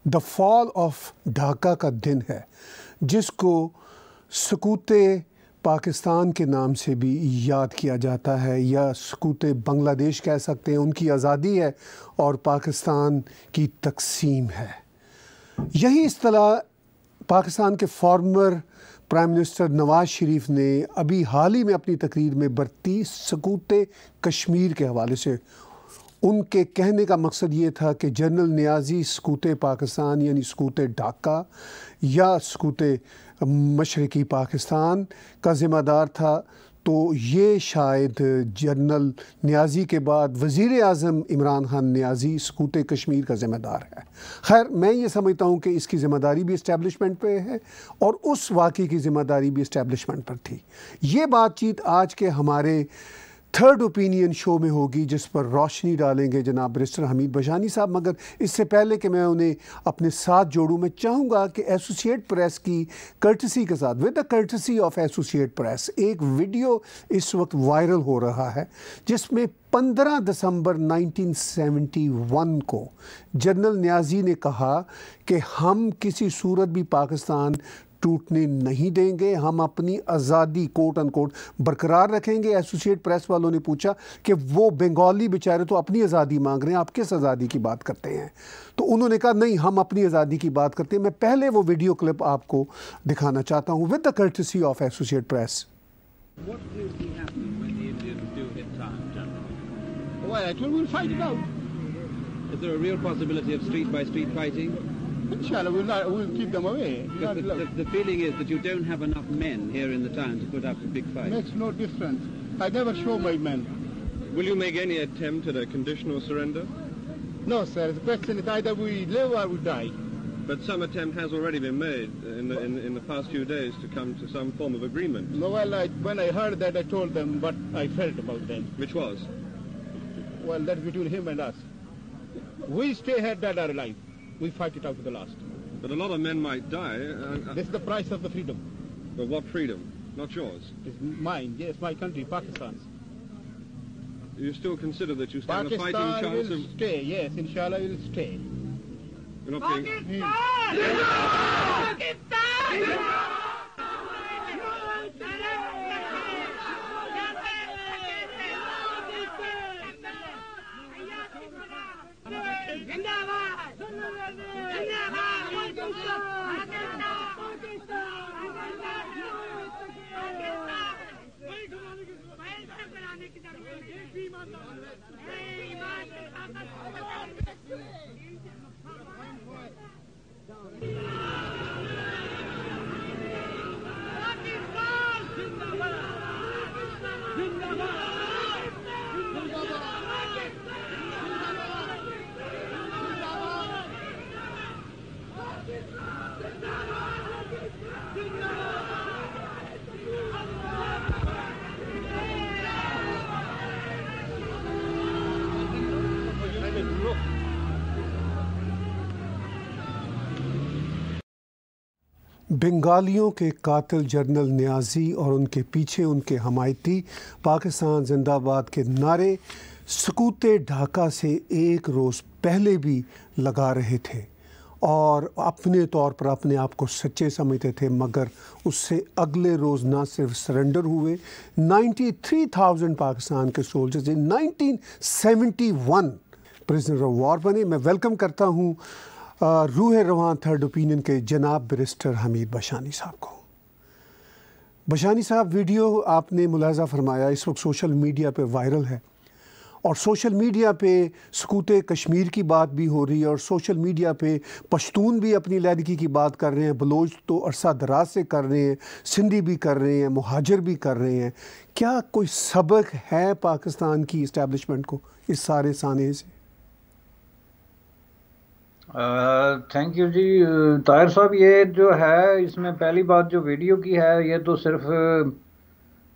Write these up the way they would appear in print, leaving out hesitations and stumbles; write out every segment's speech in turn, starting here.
The fall of Dhaka का दिन है, जिसको सकूते पाकिस्तान के नाम से भी याद किया जाता है, या सकूते बांग्लादेश कह सकते हैं। उनकी आज़ादी है और पाकिस्तान की तकसीम है। यही इस्तिलाह पाकिस्तान के former prime minister Nawaz Sharif ने अभी हाल ही में अपनी तकरीर में बरती सकूते कश्मीर के हवाले से। उनके कहने का मकसद ये था कि जनरल नियाज़ी सकूते पाकिस्तान यानी सकूते ढाका या सकूते मशरक़ी पाकिस्तान का ज़िम्मेदार था। तो ये शायद जनरल नियाज़ी के बाद वज़ीर आज़म इमरान खान नियाज़ी सकूते कश्मीर का ज़िम्मेदार है। खैर, मैं ये समझता हूँ कि इसकी ज़िम्मेदारी भी इस्टेब्लिशमेंट पे है और उस वाक़े की ज़िम्मेदारी भी इस्टेब्लिशमेंट पर थी। ये बातचीत आज के हमारे थर्ड ओपिनियन शो में होगी, जिस पर रोशनी डालेंगे जनाब बैरिस्टर हमीद बशानी साहब। मगर इससे पहले कि मैं उन्हें अपने साथ जोड़ूं, मैं चाहूँगा कि एसोसिएट प्रेस की कर्टसी के साथ, with the courtesy of associate press, एक वीडियो इस वक्त वायरल हो रहा है जिसमें 15 दिसंबर 1971 को जनरल नियाज़ी ने कहा कि हम किसी सूरत भी पाकिस्तान टूटने नहीं देंगे, हम अपनी आज़ादी कोट अनकोट बरकरार रखेंगे। एसोसिएट प्रेस वालों ने पूछा कि वो बंगाली बेचारे तो अपनी आज़ादी मांग रहे हैं, आप किस आज़ादी की बात करते हैं? तो उन्होंने कहा नहीं, हम अपनी आज़ादी की बात करते हैं। मैं पहले वो वीडियो क्लिप आपको दिखाना चाहता हूँ, with the courtesy of associate press. Inshallah, we'll keep them away. The feeling is that you don't have enough men here in the town to put up a big fight. Makes no difference. I never show my men. Will you make any attempt at a conditional surrender? No, sir. The question is either we live or we die. But some attempt has already been made in the past few days to come to some form of agreement. No, well, when I heard that, I told them what I felt about them. Which was? Well, that's between him and us. We stay here dead or alive. We fight it out to the last. But a lot of men might die. This is the price of the freedom. But what freedom? Not yours. It's mine. Yes, my country, Pakistan's. You still consider that you stand a fighting Pakistan chance will of... stay. Yes, inshallah, will stay. You're not being... बंगालियों के कातिल general Niazi और उनके पीछे उनके हमायती पाकिस्तान जिंदाबाद के नारे सकूते ढाका से एक रोज़ पहले भी लगा रहे थे और अपने तौर पर अपने आप को सच्चे समझते थे। मगर उससे अगले रोज़ ना सिर्फ सरेंडर हुए, 93,000 पाकिस्तान के soldiers in 1971 prisoner of war बने। मैं वेलकम करता हूँ रूह रवान थर्ड ओपिनियन के जनाब बैरिस्टर हमीद बशानी साहब को। बशानी साहब, वीडियो आपने मुलाहजा फरमाया इस वक्त सोशल मीडिया पे वायरल है और सोशल मीडिया पे सकूते कश्मीर की बात भी हो रही है और सोशल मीडिया पे पश्तून भी अपनी लहदगी की बात कर रहे हैं, बलोच तो अरसा दराज से कर रहे हैं, सिंधी भी कर रहे हैं, मुहाजिर भी कर रहे हैं। क्या कोई सबक है पाकिस्तान की इस्टेब्लिशमेंट को इस सारे साने से? थैंक यू जी ताहिर साहब। ये जो है, इसमें पहली बात जो वीडियो की है, ये तो सिर्फ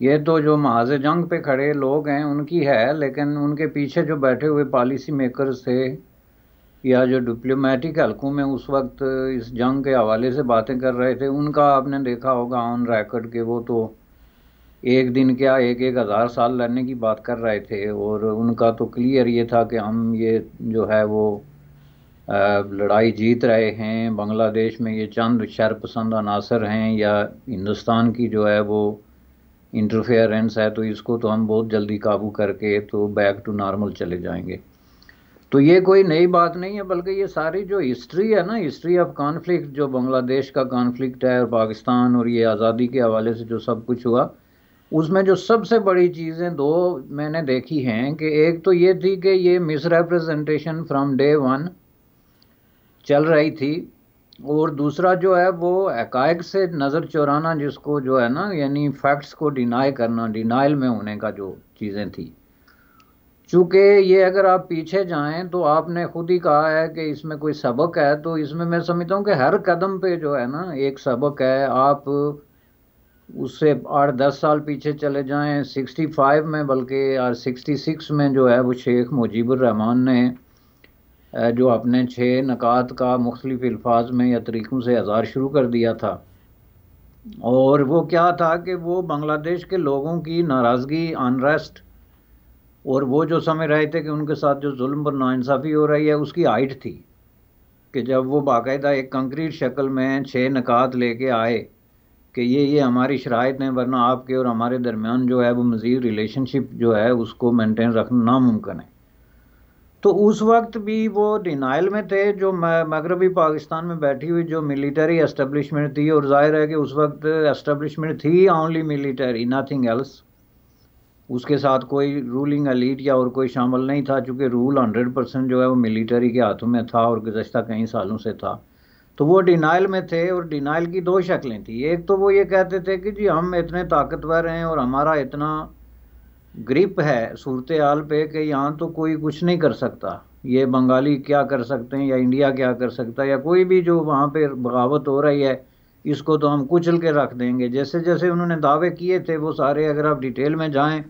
ये तो जो महाज़ जंग पे खड़े लोग हैं उनकी है, लेकिन उनके पीछे जो बैठे हुए पॉलिसी मेकर्स थे या जो डिप्लोमेटिक हलकों में उस वक्त इस जंग के हवाले से बातें कर रहे थे, उनका आपने देखा होगा ऑन रिकॉर्ड के वो तो एक दिन क्या एक हज़ार साल लड़ने की बात कर रहे थे। और उनका तो क्लियर ये था कि हम ये जो है वो लड़ाई जीत रहे हैं। बांग्लादेश में ये चंद शरपसंद अनासर हैं या हिंदुस्तान की जो है वो इंटरफेरेंस है, तो इसको तो हम बहुत जल्दी काबू करके तो बैक टू नॉर्मल चले जाएंगे। तो ये कोई नई बात नहीं है, बल्कि ये सारी जो हिस्ट्री है ना, हिस्ट्री ऑफ कॉन्फ्लिक्ट, जो बांग्लादेश का कॉन्फ्लिक्ट है और पाकिस्तान और ये आज़ादी के हवाले से जो सब कुछ हुआ, उसमें जो सबसे बड़ी चीज़ें दो मैंने देखी हैं कि एक तो ये थी कि ये मिसरिप्रेजेंटेशन फ्रॉम डे वन चल रही थी, और दूसरा जो है वो हकायक से नज़र चुराना, जिसको जो है ना, यानी फैक्ट्स को डिनाई करना, डिनाइल में होने का जो चीज़ें थी। चूँकि ये अगर आप पीछे जाएं तो आपने खुद ही कहा है कि इसमें कोई सबक है, तो इसमें मैं समझता हूँ कि हर कदम पे जो है ना एक सबक है। आप उससे 8-10 साल पीछे चले जाएं, 65 में बल्कि और 66 में जो है वो शेख मुजीबुर रहमान ने जो अपने 6 नकात का मुख्तलिफ अल्फाज में या तरीक़ों से इज़हार शुरू कर दिया था, और वो क्या था कि वो बांग्लादेश के लोगों की नाराज़गी, अनरेस्ट, और वो जो समझ रहे थे कि उनके साथ जो जुल्म और नाइंसाफ़ी हो रही है उसकी हाइट थी, कि जब वो बाकायदा एक कंक्रीट शक्ल में 6 नकात लेके आए कि ये हमारी शराइत हैं, वरना आपके और हमारे दरमियान जो है वो मज़ीद रिलेशनशिप जो है उसको मेंटेन रखना नामुमकिन है। तो उस वक्त भी वो डिनाइल में थे, जो मगरबी पाकिस्तान में बैठी हुई जो मिलिटरी एस्टेब्लिशमेंट थी, और जाहिर है कि उस वक्त एस्टेब्लिशमेंट थी ओनली मिलिटरी, नथिंग एल्स। उसके साथ कोई रूलिंग एलीट या और कोई शामिल नहीं था, चूँकि रूल 100% जो है वो मिलिटरी के हाथों में था और गुज़श्ता कई सालों से था। तो वो डिनाइल में थे, और डिनाइल की 2 शक्लें थी। एक तो वो ये कहते थे कि जी हम इतने ताकतवर हैं और हमारा इतना ग्रिप है सूरत हाल पे कि यहाँ तो कोई कुछ नहीं कर सकता, ये बंगाली क्या कर सकते हैं या इंडिया क्या कर सकता है, या कोई भी जो वहाँ पे बगावत हो रही है इसको तो हम कुचल के रख देंगे। जैसे जैसे उन्होंने दावे किए थे वो सारे, अगर आप डिटेल में जाएं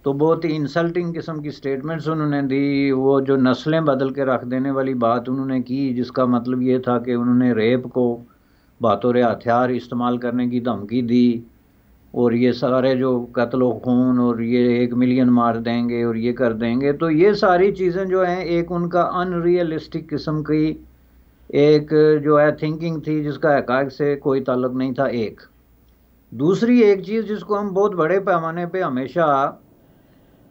तो बहुत ही इंसल्टिंग किस्म की स्टेटमेंट्स उन्होंने दी। वो जो नस्लें बदल के रख देने वाली बात उन्होंने की, जिसका मतलब ये था कि उन्होंने रेप को बतौर हथियार इस्तेमाल करने की धमकी दी, और ये सारे जो कत्ल खून और ये 1 मिलियन मार देंगे और ये कर देंगे। तो ये सारी चीज़ें जो हैं एक उनका अनरियलिस्टिक किस्म की एक जो है थिंकिंग थी, जिसका हक़ाइक़ से कोई ताल्लुक़ नहीं था। एक दूसरी एक चीज़ जिसको हम बहुत बड़े पैमाने पे हमेशा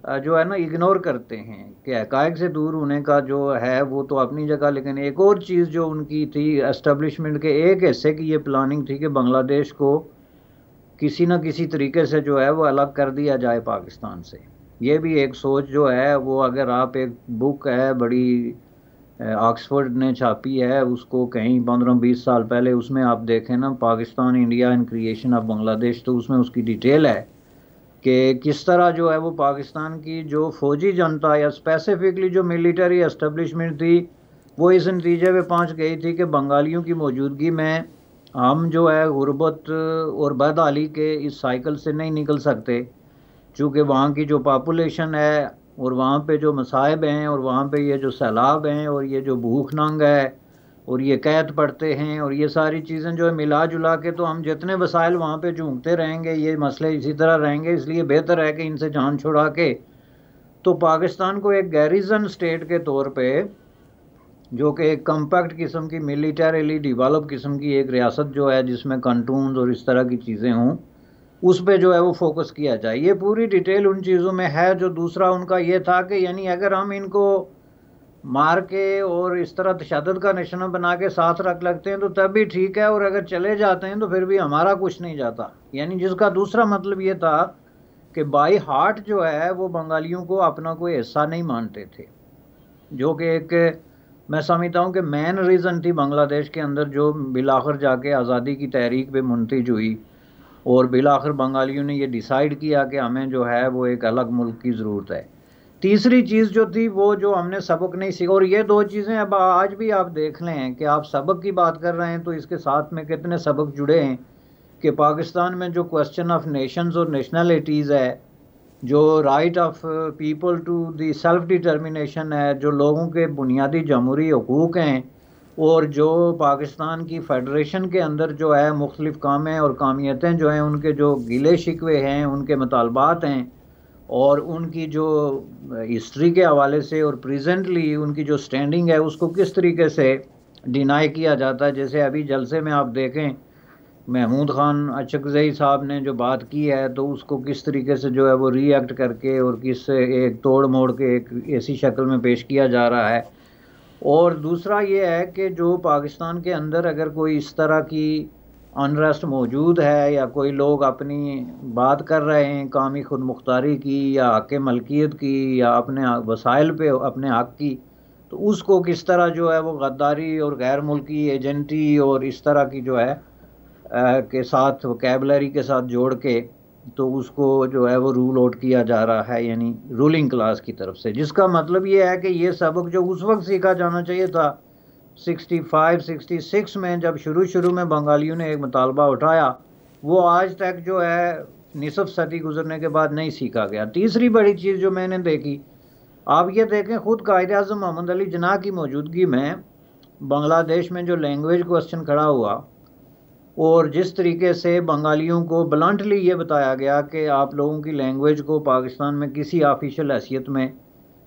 जो है ना इग्नोर करते हैं कि हक़ाइक़ से दूर होने का जो है वो तो अपनी जगह, लेकिन एक और चीज़ जो उनकी थी एस्टेब्लिशमेंट के एक हिस्से की ये प्लानिंग थी कि बांग्लादेश को किसी न किसी तरीके से जो है वो अलग कर दिया जाए पाकिस्तान से। ये भी एक सोच जो है वो, अगर आप एक बुक है बड़ी ऑक्सफोर्ड ने छापी है, उसको कहीं 15-20 साल पहले, उसमें आप देखें ना, Pakistan India in creation of Bangladesh, तो उसमें उसकी डिटेल है कि किस तरह जो है वो पाकिस्तान की जो फौजी जनता या स्पेसिफिकली जो मिलिटरी एस्टेब्लिशमेंट थी वो इस नतीजे पे पहुंच गई थी कि बंगालियों की मौजूदगी में हम जो है गुर्बत और बदहाली के इस साइकिल से नहीं निकल सकते, चूँकि वहाँ की जो पॉपुलेशन है और वहाँ पे जो मसाइब हैं और वहाँ पे ये जो सैलाब हैं और ये जो भूख नंग है और ये कैद पड़ते हैं और ये सारी चीज़ें जो है मिला जुला के, तो हम जितने वसाइल वहाँ पे झूमते रहेंगे ये मसले इसी तरह रहेंगे। इसलिए बेहतर है कि इनसे जान छुड़ा के तो पाकिस्तान को एक गैरिजन स्टेट के तौर पे, जो कि एक कम्पैक्ट किस्म की मिलिटरीली डेवलप किस्म की एक रियासत जो है जिसमें कंटून्स और इस तरह की चीज़ें हों, उस पे जो है वो फोकस किया जाए। ये पूरी डिटेल उन चीज़ों में है। जो दूसरा उनका ये था कि यानी अगर हम इनको मार के और इस तरह तशद्दुद का निशाना बना के साथ रख लगते हैं तो तब भी ठीक है, और अगर चले जाते हैं तो फिर भी हमारा कुछ नहीं जाता। यानी जिसका दूसरा मतलब ये था कि बाई हार्ट जो है वो बंगालियों को अपना कोई हिस्सा नहीं मानते थे, जो कि एक मैं समझता हूँ कि मेन रीज़न थी बांग्लादेश के अंदर, जो बिलाखिर जाके आज़ादी की तहरीक पे मुंतज हुई और बिलाखिर बंगालियों ने ये डिसाइड किया कि हमें जो है वो एक अलग मुल्क की ज़रूरत है। तीसरी चीज़ जो थी वो जो हमने सबक नहीं सीखा, और ये 2 चीज़ें अब आज भी आप देख लें कि आप सबक की बात कर रहे हैं तो इसके साथ में कितने सबक जुड़े हैं कि पाकिस्तान में जो क्वेश्चन ऑफ नेशंस और नेशनलिटीज़ है, जो right of people to the self determination है, जो लोगों के बुनियादी जमहूरी हकूक़ हैं, और जो पाकिस्तान की फेडरेशन के अंदर जो है मुख्तलिफ़ कामें और कामियतें जो हैं, उनके जो गिले शिकवे हैं, उनके मुतालबात हैं, और उनकी जो हिस्ट्री के हवाले से और प्रेजेंटली उनकी जो स्टैंडिंग है उसको किस तरीके से डिनाई किया जाता है। जैसे अभी जलसे में आप देखें महमूद खान अचकज़ई साहब ने जो बात की है तो उसको किस तरीके से जो है वो रिएक्ट करके और किस एक तोड़ मोड़ के एक ऐसी शक्ल में पेश किया जा रहा है। और दूसरा ये है कि जो पाकिस्तान के अंदर अगर कोई इस तरह की अनरेस्ट मौजूद है या कोई लोग अपनी बात कर रहे हैं कामी खुद मुख्तारी की या हक मलकियत की या अपने वसाइल पे अपने हक की, तो उसको किस तरह जो है वो गद्दारी और गैर मुल्की एजेंटी और इस तरह की जो है के साथ वोकैबुलरी के साथ जोड़ के तो उसको जो है वो रूल आउट किया जा रहा है, यानी रूलिंग क्लास की तरफ से, जिसका मतलब ये है कि ये सबक जो उस वक्त सीखा जाना चाहिए था 65-66 में जब शुरू में बंगालियों ने एक मुतालबा उठाया, वो आज तक जो है निसफ सदी गुजरने के बाद नहीं सीखा गया। तीसरी बड़ी चीज़ जो मैंने देखी, आप ये देखें खुद कायद-ए-आज़म मोहम्मद अली जिन्ना की मौजूदगी में बांग्लादेश में जो लैंग्वेज क्वेश्चन खड़ा हुआ और जिस तरीके से बंगालियों को ब्लंटली ये बताया गया कि आप लोगों की लैंग्वेज को पाकिस्तान में किसी ऑफिशियल हैसियत में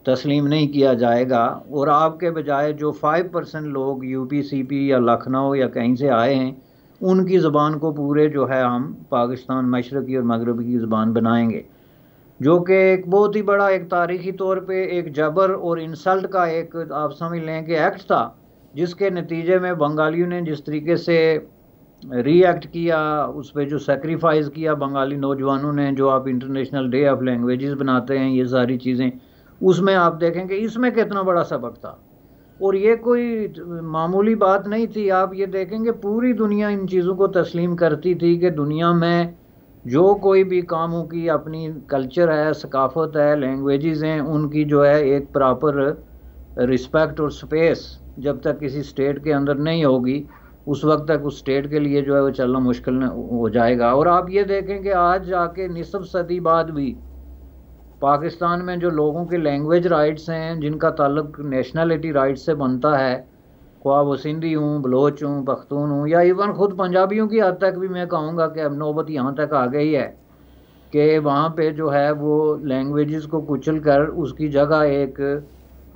तस्लीम नहीं किया जाएगा, और आपके बजाय जो 5% लोग यूपी सीपी या लखनऊ या कहीं से आए हैं उनकी ज़बान को पूरे जो है हम पाकिस्तान मशरक़ी और मगरबी की ज़बान बनाएंगे, जो कि एक बहुत ही बड़ा एक तारीख़ी तौर पे एक जबर और इंसल्ट का एक आप समझ लें कि एक्ट था, जिसके नतीजे में बंगालियों ने जिस तरीके से रिएक्ट किया, उस पर जो सेक्रीफाइस किया बंगाली नौजवानों ने, जो आप इंटरनेशनल डे ऑफ लैंग्वेजेस बनाते हैं, ये सारी चीज़ें, उसमें आप देखेंगे इसमें कितना बड़ा सबक था। और ये कोई मामूली बात नहीं थी। आप ये देखेंगे पूरी दुनिया इन चीज़ों को तस्लीम करती थी कि दुनिया में जो कोई भी कामों की अपनी कल्चर है, सकाफत है, लैंग्वेजेस हैं, उनकी जो है एक प्रॉपर रिस्पेक्ट और स्पेस जब तक किसी स्टेट के अंदर नहीं होगी उस वक्त तक उस स्टेट के लिए जो है वो चलना मुश्किल हो जाएगा। और आप ये देखें कि आज जाके निसफ सदी बाद भी पाकिस्तान में जो लोगों के लैंग्वेज राइट्स हैं, जिनका ताल्लुक नेशनलिटी राइट्स से बनता है, ख्वाह वो सिंधी हूँ, बलोच हूँ, पख्तून हूँ, या इवन खुद पंजाबियों की हद तक भी मैं कहूँगा कि अब नौबत यहाँ तक आ गई है कि वहाँ पे जो है वो लैंग्वेजेस को कुचल कर उसकी जगह एक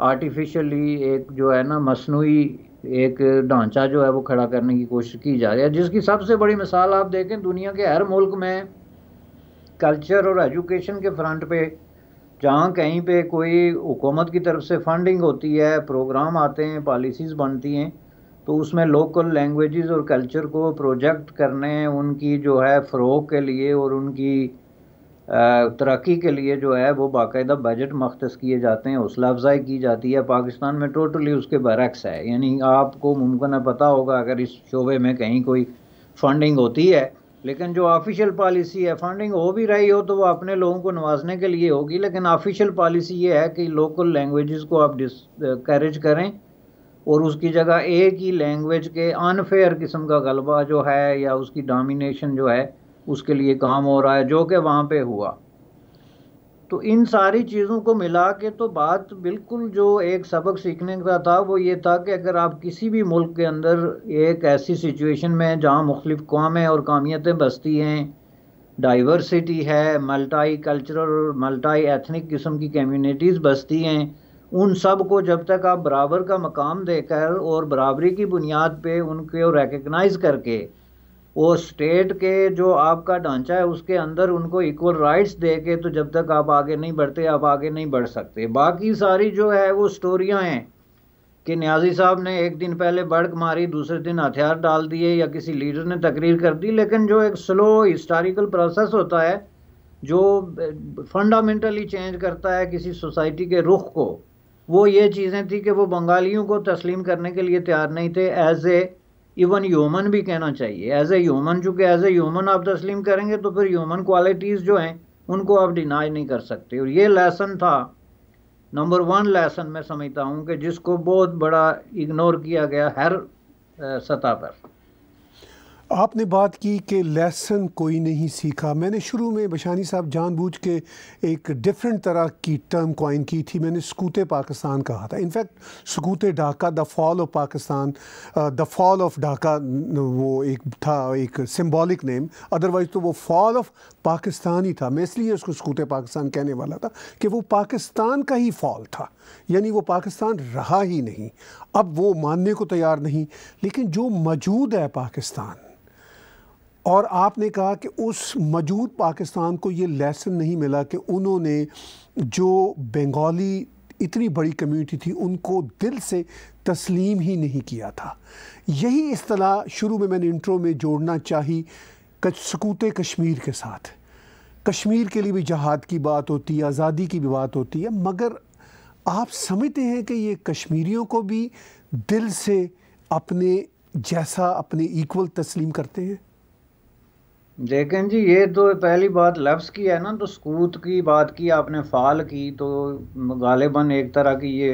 आर्टिफिशियली एक जो है ना मसनूई एक ढांचा जो है वो खड़ा करने की कोशिश की जा रही है, जिसकी सबसे बड़ी मिसाल आप देखें दुनिया के हर मुल्क में कल्चर और एजुकेशन के फ्रंट पे जहाँ कहीं पे कोई हुकूमत की तरफ से फंडिंग होती है, प्रोग्राम आते हैं, पॉलिसीज़ बनती हैं, तो उसमें लोकल लैंग्वेजेस और कल्चर को प्रोजेक्ट करने, उनकी जो है फ़रोग़ के लिए और उनकी तरक्की के लिए जो है वो बाकायदा बजट मख्तस किए जाते हैं, हौसला अफजाई की जाती है। पाकिस्तान में टोटली उसके बरक्स है, यानी आपको मुमकिन है पता होगा अगर इस शोबे में कहीं कोई फंडिंग होती है, लेकिन जो ऑफिशियल पॉलिसी है, फंडिंग हो भी रही हो तो वो अपने लोगों को नवाजने के लिए होगी, लेकिन ऑफिशियल पॉलिसी ये है कि लोकल लैंग्वेजेस को आप डिस्करेज करें और उसकी जगह एक ही लैंग्वेज के अनफेयर किस्म का गलबा जो है या उसकी डोमिनेशन जो है उसके लिए काम हो रहा है, जो कि वहाँ पे हुआ। तो इन सारी चीज़ों को मिला के तो बात बिल्कुल जो एक सबक सीखने का था वो ये था कि अगर आप किसी भी मुल्क के अंदर एक ऐसी सिचुएशन में जहाँ मुख्तलिफ़ कौमें और कौमियतें बसती हैं, डाइवर्सिटी है, मल्टी कल्चरल मल्टी एथनिक किस्म की कम्युनिटीज़ बसती हैं, उन सब को जब तक आप बराबर का मकाम देकर और बराबरी की बुनियाद पे उनको रिकग्नाइज़ करके और स्टेट के जो आपका ढांचा है उसके अंदर उनको इक्वल राइट्स दे के तो जब तक आप आगे नहीं बढ़ते आप आगे नहीं बढ़ सकते। बाकी सारी जो है वो स्टोरियां हैं कि न्याजी साहब ने एक दिन पहले बड़क मारी, दूसरे दिन हथियार डाल दिए या किसी लीडर ने तकरीर कर दी, लेकिन जो एक स्लो हिस्टोरिकल प्रोसेस होता है जो फंडामेंटली चेंज करता है किसी सोसाइटी के रुख को, वो ये चीज़ें थी कि वो बंगालियों को तस्लीम करने के लिए तैयार नहीं थे एज ए इवन ह्यूमन भी कहना चाहिए, एज ए ह्यूमन, चूँकि एज ए ह्यूमन आप तस्लीम करेंगे तो फिर ह्यूमन क्वालिटीज़ जो हैं उनको आप डिनाई नहीं कर सकते। और ये लेसन था नंबर 1 लेसन मैं समझता हूँ कि जिसको बहुत बड़ा इग्नोर किया गया हर सतह पर। आपने बात की कि लेसन कोई नहीं सीखा। मैंने शुरू में बशानी साहब जानबूझ के एक डिफरेंट तरह की टर्म कॉइन की थी। मैंने सकूत पाकिस्तान कहा था। इनफैक्ट सकूत Dhaka, the fall of Pakistan, the fall of Dhaka वो एक था, एक सिंबॉलिक नेम। अदरवाइज़ तो वो फॉल ऑफ पाकिस्तान ही था। मैं इसलिए उसको सकूत पाकिस्तान कहने वाला था कि वो पाकिस्तान का ही फॉल था, यानी वो पाकिस्तान रहा ही नहीं। अब वो मानने को तैयार नहीं, लेकिन जो मौजूद है पाकिस्तान, और आपने कहा कि उस मौजूद पाकिस्तान को ये लेसन नहीं मिला कि उन्होंने जो बंगाली इतनी बड़ी कम्युनिटी थी उनको दिल से तस्लीम ही नहीं किया था। यही इस्तिलाह शुरू में मैंने इंट्रो में जोड़ना चाही सकूत कश्मीर के साथ। कश्मीर के लिए भी जहाद की बात होती है, आज़ादी की भी बात होती है, मगर आप समझते हैं कि ये कश्मीरियों को भी दिल से अपने जैसा, अपने इक्वल तस्लीम करते हैं? देखें जी, ये तो पहली बात लफ्ज़ की है ना, तो सकूत की बात की आपने, फ़ाल की, तो गालिबन एक तरह की ये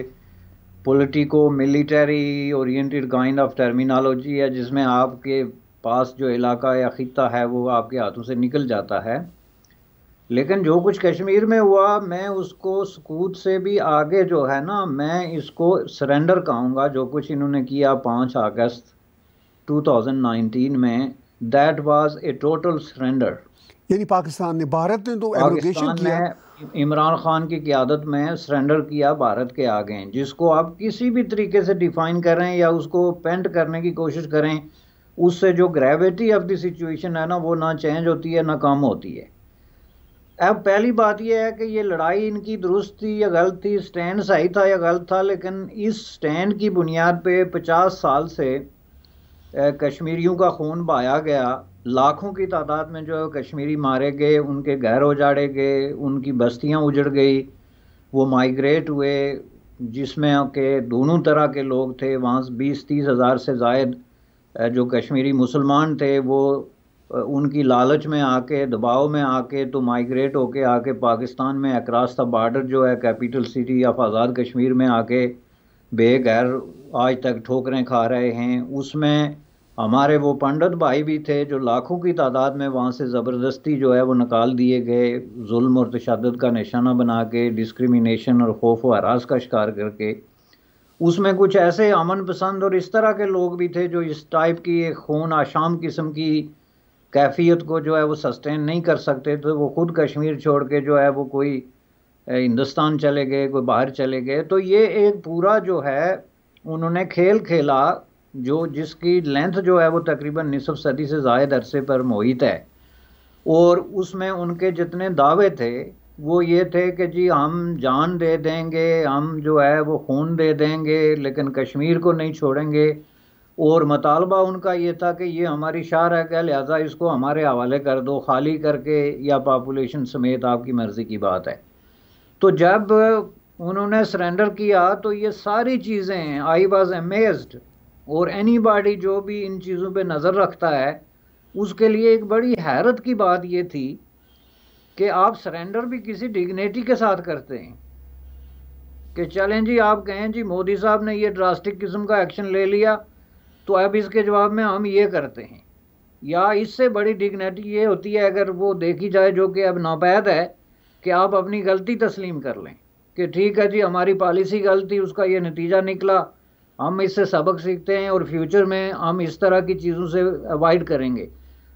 politico military oriented kind of terminology है, जिसमें आपके पास जो इलाका या ख़ित्ता है वो आपके हाथों से निकल जाता है। लेकिन जो कुछ कश्मीर में हुआ, मैं उसको सकूत से भी आगे जो है ना, मैं इसको सरेंडर कहूँगा। जो कुछ इन्होंने किया 5 अगस्त 2019 में, that was a total surrender. यानी पाकिस्तान ने, भारत ने तो एब्रोगेशन किया। इमरान खान की क़यादत में सरेंडर किया भारत के आगे, जिसको आप किसी भी तरीके से डिफ़ाइन करें या उसको पेंट करने की कोशिश करें, उससे जो ग्रेविटी ऑफ द सिचुएशन है ना, वो ना चेंज होती है ना कम होती है। अब पहली बात यह है कि ये लड़ाई इनकी दुरुस्त थी या गलत थी, स्टैंड सही था या गलत था, लेकिन इस स्टैंड की बुनियाद पे 50 साल से कश्मीरियों का खून बहाया गया। लाखों की तादाद में जो कश्मीरी मारे गए, उनके घर उजाड़े गए, उनकी बस्तियां उजड़ गई, वो माइग्रेट हुए, जिसमें के दोनों तरह के लोग थे। वहाँ 20-30 हज़ार से ज़ायद जो कश्मीरी मुसलमान थे, वो उनकी लालच में आके, दबाव में आके, तो माइग्रेट होके आके पाकिस्तान में अक्रॉस द बॉर्डर जो है capital city of Azad Kashmir में आके बेघर आज तक ठोकरें खा रहे हैं। उसमें हमारे वो पंडित भाई भी थे जो लाखों की तादाद में वहाँ से ज़बरदस्ती जो है वो निकाल दिए गए, जुल्म और तशद्दुद का निशाना बना के, डिस्क्रिमिनेशन और खौफ व हरास का शिकार करके। उसमें कुछ ऐसे अमन पसंद और इस तरह के लोग भी थे जो इस टाइप की एक खून आशाम किस्म की कैफियत को जो है वो सस्टेन नहीं कर सकते, तो वो खुद कश्मीर छोड़ के जो है वो कोई हिंदुस्तान चले गए, कोई बाहर चले गए। तो ये एक पूरा जो है उन्होंने खेल खेला, जो जिसकी लेंथ जो है वो तकरीबन निसफ सदी से ज़ायद अरसे पर मोहित है। और उसमें उनके जितने दावे थे वो ये थे कि जी हम जान दे देंगे, हम जो है वो खून दे देंगे, लेकिन कश्मीर को नहीं छोड़ेंगे। और मतालबा उनका ये था कि ये हमारी शार है, लिहाजा इसको हमारे हवाले कर दो, खाली करके या पॉपुलेशन समेत, आपकी मर्ज़ी की बात है। तो जब उन्होंने सरेंडर किया तो ये सारी चीज़ें, आई वॉज अमेज्ड। और एनीबॉडी जो भी इन चीज़ों पे नज़र रखता है, उसके लिए एक बड़ी हैरत की बात ये थी कि आप सरेंडर भी किसी डिग्निटी के साथ करते हैं कि चलें जी, आप कहें जी मोदी साहब ने ये ड्रास्टिक किस्म का एक्शन ले लिया, तो अब इसके जवाब में हम ये करते हैं। या इससे बड़ी डिग्निटी ये होती है, अगर वो देखी जाए, जो कि अब नापैद है, कि आप अपनी गलती तस्लीम कर लें कि ठीक है जी, हमारी पॉलिसी गलती, उसका ये नतीजा निकला, हम इससे सबक सीखते हैं और फ्यूचर में हम इस तरह की चीज़ों से अवॉइड करेंगे।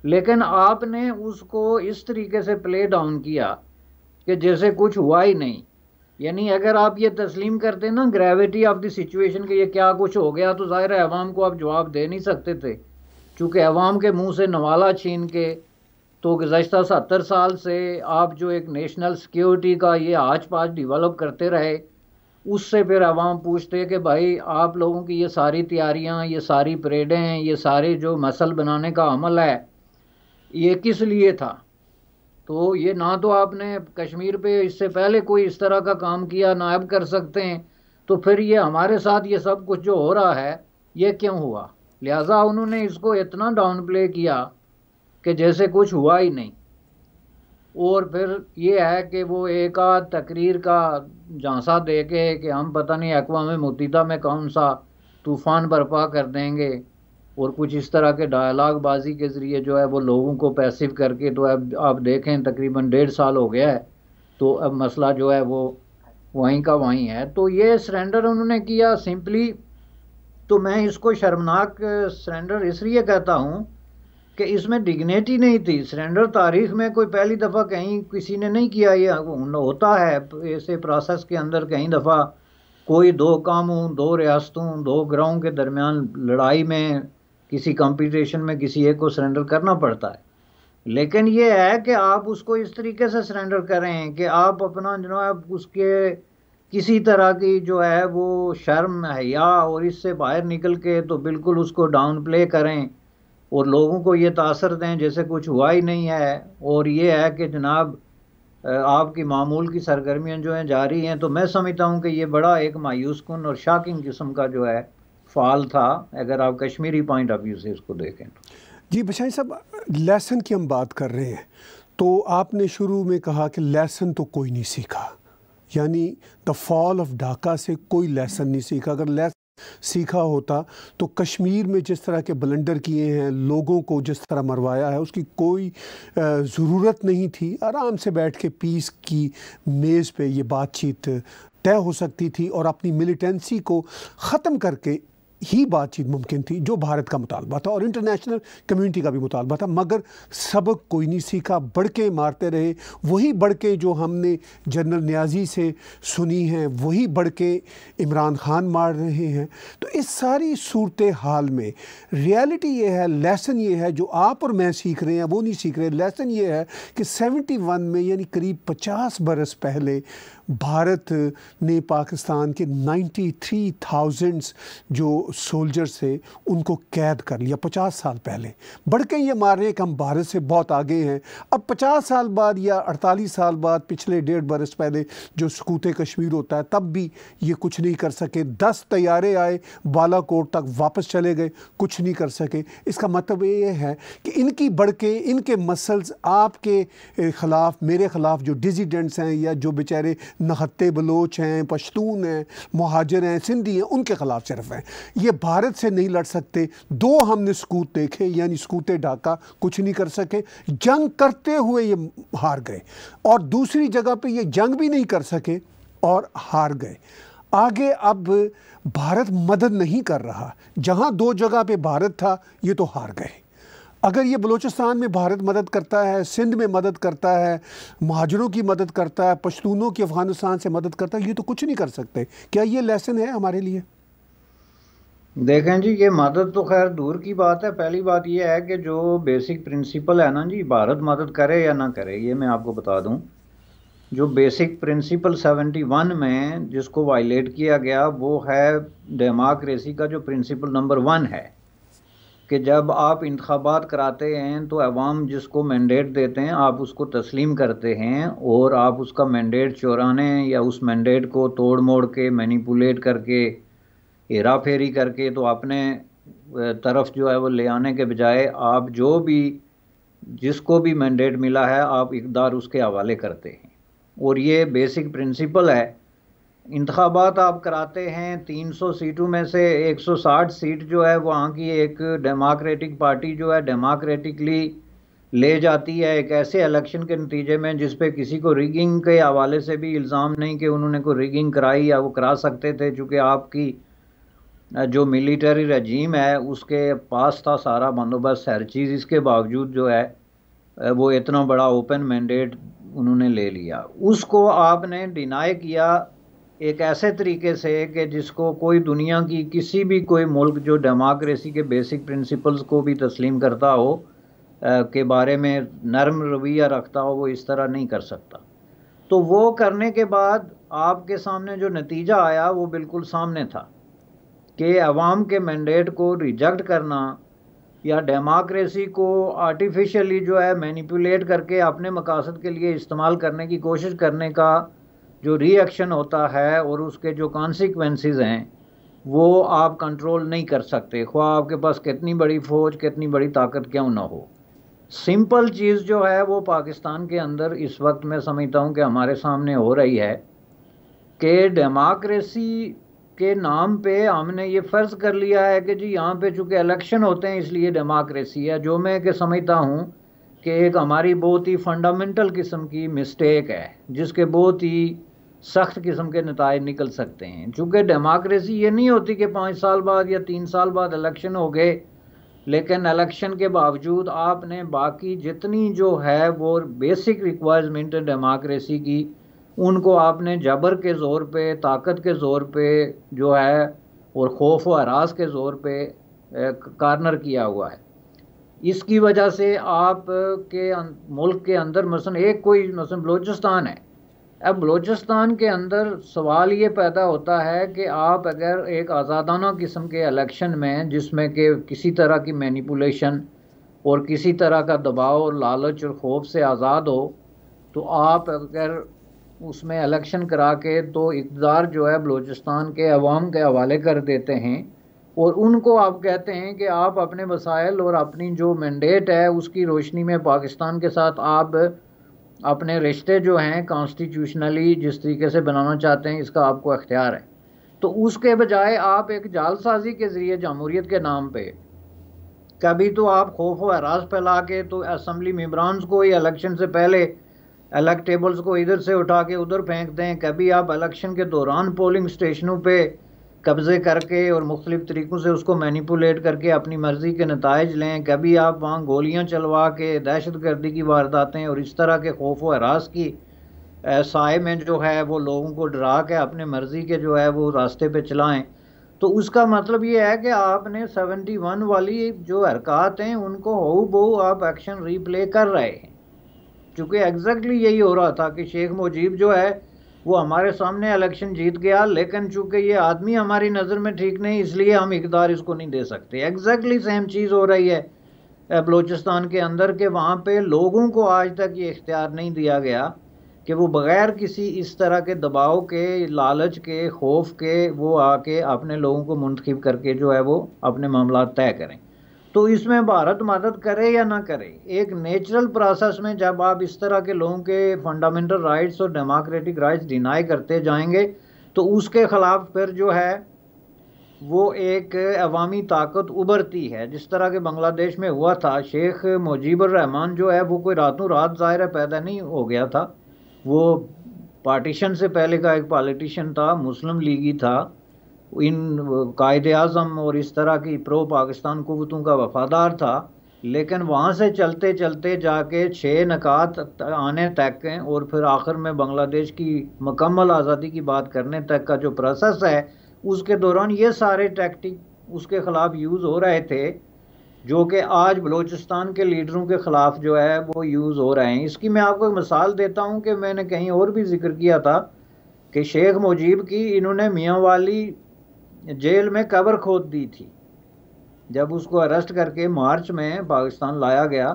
लेकिन आपने उसको इस तरीके से प्ले डाउन किया कि जैसे कुछ हुआ ही नहीं। यानी अगर आप ये तस्लीम करते ना ग्रेविटी ऑफ द सिचुएशन कि ये क्या कुछ हो गया, तो ज़ाहिर है अवाम को आप जवाब दे नहीं सकते थे, चूँकि अवाम के मुंह से नवाला छीन के, तो गुज़श्ता 70 साल से आप जो एक नेशनल सिक्योरिटी का ये आज पाँच डेवलप करते रहे, उससे फिर अवाम पूछते कि भाई आप लोगों की ये सारी तैयारियां, ये सारी परेडें, ये सारे जो मसल बनाने का अमल है, ये किस लिए था? तो ये ना तो आपने कश्मीर पे इससे पहले कोई इस तरह का काम किया, ना अब कर सकते हैं, तो फिर ये हमारे साथ ये सब कुछ जो हो रहा है ये क्यों हुआ? लिहाजा उन्होंने इसको इतना डाउन प्ले किया कि जैसे कुछ हुआ ही नहीं। और फिर ये है कि वो एक आध तकरीर का झांसा दे के कि हम पता नहीं अक़वाम मुत्तहिदा में कौन सा तूफ़ान बर्पा कर देंगे, और कुछ इस तरह के डायलॉग बाजी के ज़रिए जो है वो लोगों को पैसिव करके, तो अब आप देखें तकरीबन 1.5 साल हो गया है, तो अब मसला जो है वो वहीं का वहीं है। तो ये सरेंडर उन्होंने किया सिंपली, तो मैं इसको शर्मनाक सरेंडर इसलिए कहता हूँ कि इसमें डिग्निटी नहीं थी। सरेंडर तारीख में कोई पहली दफ़ा कहीं किसी ने नहीं किया, ये होता है ऐसे प्रोसेस के अंदर कई दफ़ा कोई दो कामों, दो रियासतों, दो ग्राहों के दरमियान लड़ाई में, किसी कंपटीशन में किसी एक को सरेंडर करना पड़ता है। लेकिन ये है कि आप उसको इस तरीके से सरेंडर करें कि आप अपना जो है उसके किसी तरह की जो है वो शर्म हया और इससे बाहर निकल के तो बिल्कुल उसको डाउन प्ले करें और लोगों को ये तासर दें जैसे कुछ हुआ ही नहीं है, और ये है कि जनाब आपकी मामूल की सरगर्मियाँ जो हैं जारी हैं। तो मैं समझता हूँ कि ये बड़ा एक मायूस कुन और शॉकिंग किस्म का जो है फाल था, अगर आप कश्मीरी पॉइंट ऑफ व्यू से इसको देखें। जी बशाई साहब, लेसन की हम बात कर रहे हैं, तो आपने शुरू में कहा कि लेसन तो कोई नहीं सीखा, यानी द फॉल ऑफ ढाका से कोई लेसन नहीं सीखा। अगर लेसन सीखा होता तो कश्मीर में जिस तरह के ब्लंडर किए हैं, लोगों को जिस तरह मरवाया है, उसकी कोई ज़रूरत नहीं थी। आराम से बैठ के पीस की मेज़ पे ये बातचीत तय हो सकती थी और अपनी मिलिटेंसी को ख़त्म करके ही बातचीत मुमकिन थी, जो भारत का मुतालबा था और इंटरनेशनल कम्युनिटी का भी मुतालबा था। मगर सबक कोई नहीं सीखा, बढ़के मारते रहे। वही बढ़के जो हमने जनरल नियाज़ी से सुनी हैं, वही बढ़के इमरान खान मार रहे हैं। तो इस सारी सूरत हाल में रियलिटी ये है, लेसन ये है, जो आप और मैं सीख रहे हैं वो नहीं सीख रहे। लेसन ये है कि 71 में, यानी करीब 50 बरस पहले, भारत ने पाकिस्तान के 93,000 जो सोल्जर्स थे उनको कैद कर लिया 50 साल पहले। बढ़ के ये मार रहे हैं कि हम भारत से बहुत आगे हैं। अब 50 साल बाद या 48 साल बाद, पिछले 1.5 बरस पहले जो सकूत कश्मीर होता है, तब भी ये कुछ नहीं कर सके। 10 तैयारे आए, बालाकोट तक वापस चले गए, कुछ नहीं कर सके। इसका मतलब ये है कि इनकी बढ़ के, इनके मसल्स आपके ख़िलाफ़, मेरे ख़िलाफ़ जो डिजिडेंट्स हैं या जो बेचारे नहत्ते बलोच हैं, पश्तून हैं, मुहाजिर हैं, सिंधी हैं, उनके ख़िलाफ़ सिर्फ हैं। ये भारत से नहीं लड़ सकते। 2 हमने सकूत देखे, यानी सकूत ढाका, कुछ नहीं कर सके। जंग करते हुए ये हार गए, और दूसरी जगह पे ये जंग भी नहीं कर सके और हार गए। आगे अब भारत मदद नहीं कर रहा। जहाँ 2 जगह पे भारत था, ये तो हार गए। अगर ये बलूचिस्तान में भारत मदद करता है, सिंध में मदद करता है, महाजरों की मदद करता है, पश्तूनों की अफ़गानिस्तान से मदद करता है, ये तो कुछ नहीं कर सकते। क्या ये लेसन है हमारे लिए? देखें जी, ये मदद तो खैर दूर की बात है। पहली बात ये है कि जो बेसिक प्रिंसिपल है ना जी, भारत मदद करे या ना करे, ये मैं आपको बता दूं। जो बेसिक प्रिंसिपल 71 में जिसको वायलेट किया गया, वो है डेमोक्रेसी का जो प्रिंसिपल नंबर 1 है कि जब आप इंतखाबात कराते हैं तो अवाम जिसको मैंडेट देते हैं आप उसको तस्लीम करते हैं, और आप उसका मैंडेट चुराने या उस मैंडेट को तोड़ मोड़ के, मैनिपुलेट करके, हेरा फेरी करके तो अपने तरफ जो है वो ले आने के बजाय आप जो भी, जिसको भी मैंडेट मिला है, आप इक़्तिदार उसके हवाले करते हैं। और ये बेसिक प्रिंसिपल है। इंतखाबात आप कराते हैं, 300 सीटों में से 160 सीट जो है वहाँ की एक डेमोक्रेटिक पार्टी जो है डेमोक्रेटिकली ले जाती है एक ऐसे इलेक्शन के नतीजे में जिस पे किसी को रिगिंग के हवाले से भी इल्ज़ाम नहीं कि उन्होंने कोई रिगिंग कराई या वो करा सकते थे, चूँकि आपकी जो मिलिटरी रजीम है उसके पास था सारा बंदोबस्त, हर चीज़। इसके बावजूद जो है वो इतना बड़ा ओपन मैंडेट उन्होंने ले लिया। उसको आपने डिनाई किया एक ऐसे तरीके से कि जिसको कोई दुनिया की किसी भी कोई मुल्क जो डेमोक्रेसी के बेसिक प्रिंसिपल्स को भी तस्लीम करता हो, के बारे में नरम रवैया रखता हो, वो इस तरह नहीं कर सकता। तो वो करने के बाद आपके सामने जो नतीजा आया वो बिल्कुल सामने था कि अवाम के मैंडेट को रिजेक्ट करना या डेमोक्रेसी को आर्टिफिशियली जो है मैनिपुलेट करके अपने मकासद के लिए इस्तेमाल करने की कोशिश करने का जो रिएक्शन होता है और उसके जो कॉन्सिक्वेंसेस हैं वो आप कंट्रोल नहीं कर सकते, ख्वाह आपके पास कितनी बड़ी फ़ौज, कितनी बड़ी ताकत क्यों ना हो। सिंपल चीज़ जो है वो पाकिस्तान के अंदर इस वक्त मैं समझता हूँ कि हमारे सामने हो रही है कि डेमोक्रेसी के नाम पे हमने ये फ़र्ज़ कर लिया है कि जी यहाँ पे चूँकि इलेक्शन होते हैं इसलिए डेमोक्रेसी है, जो मैं समझता हूँ कि एक हमारी बहुत ही फंडामेंटल किस्म की मिस्टेक है, जिसके बहुत ही सख्त किस्म के नताइज निकल सकते हैं। चूँकि डेमोक्रेसी ये नहीं होती कि 5 साल बाद या 3 साल बाद इलेक्शन हो गए, लेकिन इलेक्शन के बावजूद आपने बाकी जितनी जो है वो बेसिक रिक्वायरमेंट है डेमोक्रेसी की, उनको आपने जबर के ज़ोर पे, ताकत के ज़ोर पे जो है और खौफ व हरास के ज़ोर पे कार्नर किया हुआ है। इसकी वजह से आप के मुल्क के अंदर मसलन एक कोई मसलन बलूचिस्तान है, अब बलूचिस्तान के अंदर सवाल ये पैदा होता है कि आप अगर एक आज़ादाना किस्म के इलेक्शन में जिसमें कि किसी तरह की मैनिपुलेशन और किसी तरह का दबाव और लालच और खौफ से आज़ाद हो, तो आप अगर उसमें इलेक्शन करा के तो इक़्तिदार जो है बलूचिस्तान के अवाम के हवाले कर देते हैं और उनको आप कहते हैं कि आप अपने वसाइल और अपनी जो मैंडेट है उसकी रोशनी में पाकिस्तान के साथ आप अपने रिश्ते जो हैं कॉन्स्टिट्यूशनली जिस तरीके से बनाना चाहते हैं इसका आपको अख्तियार है। तो उसके बजाय आप एक जालसाजी के ज़रिए जमहूरियत के नाम पे कभी तो आप खौफ व हरास फैला के तो असम्बली मेंबरान को या इलेक्शन से पहले इलेक्टेबल्स को इधर से उठा के उधर फेंक दें, कभी आप इलेक्शन के दौरान पोलिंग स्टेशनों पे कब्ज़े करके और मुख्तलिफ़ तरीक़ों से उसको मैनिपुलेट करके अपनी मर्ज़ी के नताइज लें, कभी आप वहाँ गोलियाँ चलवा के दहशत गर्दी की वारदातें और इस तरह के खौफ व हरास की साए में जो है वो लोगों को डरा के अपने मर्ज़ी के जो है वो रास्ते पे चलाएं। तो उसका मतलब ये है कि आपने 71 वाली जो हरकत हैं उनको हू बहू आप एक्शन रीप्ले कर रहे हैं, चूँकि एग्जैक्टली यही हो रहा था कि शेख मुजीब जो है वो हमारे सामने इलेक्शन जीत गया, लेकिन चूँकि ये आदमी हमारी नज़र में ठीक नहीं इसलिए हम इक़्तिदार इसको नहीं दे सकते। एग्जैक्टली सेम चीज़ हो रही है बलूचिस्तान के अंदर के वहाँ पे लोगों को आज तक ये इख्तियार नहीं दिया गया कि वो बग़ैर किसी इस तरह के दबाव के, लालच के, खौफ के वो आके अपने लोगों को मुंतखब करके जो है वो अपने मामला तय करें। तो इसमें भारत मदद करे या ना करे, एक नेचुरल प्रोसेस में जब आप इस तरह के लोगों के फंडामेंटल राइट्स और डेमोक्रेटिक राइट्स डिनाई करते जाएंगे तो उसके ख़िलाफ़ फिर जो है वो एक अवामी ताकत उभरती है, जिस तरह के बांग्लादेश में हुआ था। शेख मुजीबुर रहमान जो है वो कोई रातों रात ज़ाहिर है पैदा नहीं हो गया था, वो पार्टीशन से पहले का एक पॉलिटिशियन था, मुस्लिम लीगी था, इन कायदे आज़म और इस तरह की प्रो पाकिस्तान कुव्वतों का वफ़ादार था, लेकिन वहाँ से चलते चलते जाके 6 नकात आने तक और फिर आखिर में बांग्लादेश की मुकम्मल आज़ादी की बात करने तक का जो प्रोसेस है उसके दौरान ये सारे टैक्टिक उसके ख़िलाफ़ यूज़ हो रहे थे जो कि आज बलूचिस्तान के लीडरों के ख़िलाफ़ जो है वो यूज़ हो रहे हैं। इसकी मैं आपको एक मिसाल देता हूँ कि मैंने कहीं और भी जिक्र किया था कि शेख मुजीब की इन्होंने मियाँ वाली जेल में कब्र खोद दी थी। जब उसको अरेस्ट करके मार्च में पाकिस्तान लाया गया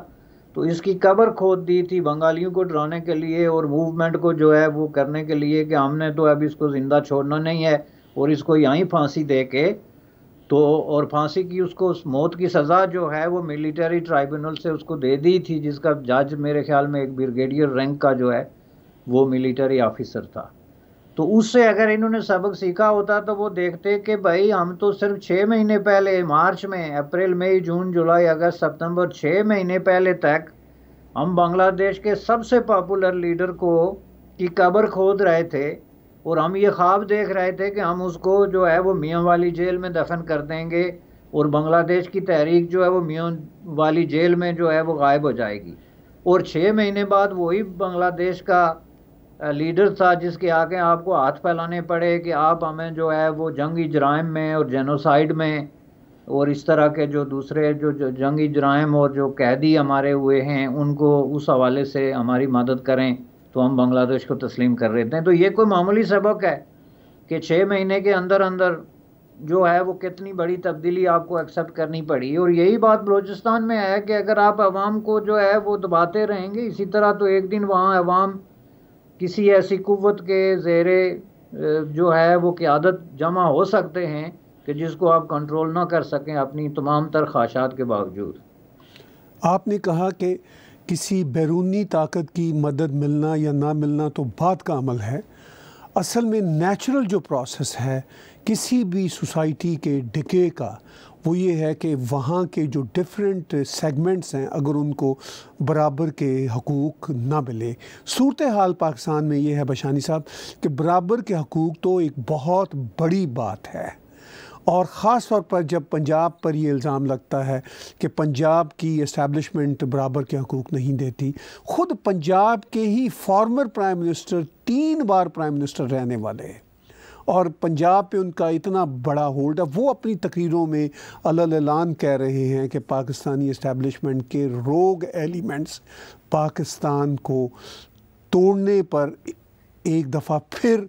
तो इसकी कब्र खोद दी थी बंगालियों को डराने के लिए और मूवमेंट को जो है वो करने के लिए कि हमने तो अब इसको ज़िंदा छोड़ना नहीं है और इसको यहीं फांसी दे के तो और फांसी की उसको मौत की सज़ा जो है वो मिलिट्री ट्राइब्यूनल से उसको दे दी थी, जिसका जज मेरे ख्याल में एक ब्रिगेडियर रैंक का जो है वो मिलिट्री ऑफिसर था। तो उससे अगर इन्होंने सबक सीखा होता तो वो देखते कि भाई हम तो सिर्फ 6 महीने पहले मार्च में, अप्रैल, मई, जून, जुलाई, अगस्त, सितंबर 6 महीने पहले तक हम बांग्लादेश के सबसे पॉपुलर लीडर को की कब्र खोद रहे थे और हम ये ख्वाब देख रहे थे कि हम उसको जो है वो मियाँ वाली जेल में दफन कर देंगे और बांग्लादेश की तहरीक जो है वो मियाँ वाली जेल में जो है वो गायब हो जाएगी। और 6 महीने बाद वही बांग्लादेश का लीडर था जिसके आगे आपको हाथ फैलाने पड़े कि आप हमें जो है वो जंगी जराइम में और जेनोसाइड में और इस तरह के जो दूसरे जो जंगी जराइम और जो कैदी हमारे हुए हैं उनको उस हवाले से हमारी मदद करें, तो हम बांग्लादेश को तस्लीम कर देते हैं। तो ये कोई मामूली सबक है कि 6 महीने के अंदर अंदर जो है वो कितनी बड़ी तब्दीली आपको एक्सेप्ट करनी पड़ी। और यही बात बलूचिस्तान में है कि अगर आप अवाम को जो है वो दबाते रहेंगे इसी तरह तो एक दिन वहाँ अवाम किसी ऐसी कुव्वत के ज़ेरे जो है वो क़यादत जमा हो सकते हैं कि जिसको आप कंट्रोल ना कर सकें अपनी तमाम तर ख्वाहिशात के बावजूद। आपने कहा कि किसी बैरूनी ताकत की मदद मिलना या ना मिलना तो बात का अमल है। असल में नेचुरल जो प्रोसेस है किसी भी सोसाइटी के डिके का, वो ये है कि वहाँ के जो डिफरेंट सेगमेंट्स हैं अगर उनको बराबर के हकूक़ ना मिले। सूरत हाल पाकिस्तान में ये है बशानी साहब कि बराबर के हकूक़ तो एक बहुत बड़ी बात है, और ख़ास तौर पर जब पंजाब पर ये इल्ज़ाम लगता है कि पंजाब की इस्टेब्लिशमेंट बराबर के हकूक़ नहीं देती। ख़ुद पंजाब के ही फॉर्मर प्राइम मिनिस्टर 3 बार प्राइम मिनिस्टर रहने वाले हैं और पंजाब पे उनका इतना बड़ा होल्ड है, वो अपनी तकरीरों में अलग-ऐलान कह रहे हैं कि पाकिस्तानी इस्टेब्लिशमेंट के रोग एलिमेंट्स पाकिस्तान को तोड़ने पर एक दफ़ा फिर